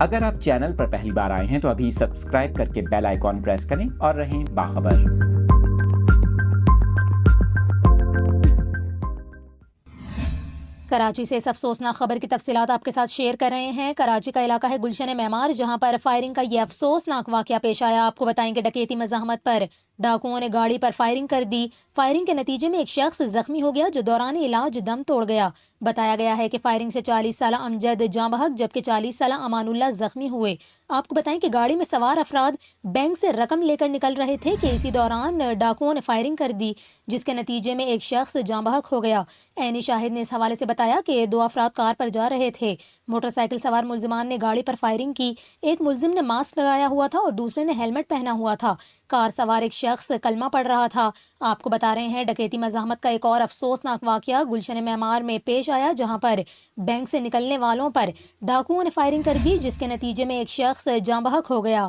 اگر آپ چینل پر پہلی بار آئے ہیں تو ابھی سبسکرائب کر کے بیل آئیکن پریس کریں اور رہیں باخبر۔ کراچی سے اس افسوسناک خبر کی تفصیلات آپ کے ساتھ شیئر کر رہے ہیں۔ کراچی کا علاقہ ہے گلشن معمار، جہاں پر فائرنگ کا یہ افسوسناک واقعہ پیش آیا۔ آپ کو بتائیں کہ ڈکیتی مزاحمت پر ڈاکوؤں نے گاڑی پر فائرنگ کر دی۔ فائرنگ کے نتیجے میں ایک شخص زخمی ہو گیا جو دوران علاج دم توڑ گیا۔ بتایا گیا ہے کہ فائرنگ سے 40 سالہ امجد جاں بحق جبکہ 40 سالہ امان اللہ زخمی ہوئے۔ آپ کو بتائیں کہ گاڑی میں سوار افراد بینک سے رقم لے کر نکل رہے تھے کہ اسی دوران ڈاکوؤں نے فائرنگ کر دی، جس کے نتیجے میں ایک شخص جاں بحق ہو گیا۔ عینی شاہد نے اس حوالے سے بتایا کہ 2 افراد کار پر جا رہے تھے۔ موٹر سائیکل سوار ملزمان نے گاڑی پر فائرنگ کی۔ ایک ملزم نے ماسک لگایا ہوا تھا اور دوسرے نے ہیلمٹ پہنا ہوا تھا۔ کار سوار ایک شخص کلمہ پڑھ رہا تھا۔ آپ کو بتا رہے ہیں ڈکیتی مزاحمت کا ایک اور افسوسناک واقعہ گلشن معمار میں پیش آیا، جہاں پر بینک سے نکلنے والوں پر ڈاکوؤں نے فائرنگ کر دی، جس کے نتیجے میں ایک شخص جاں بحق ہو گیا۔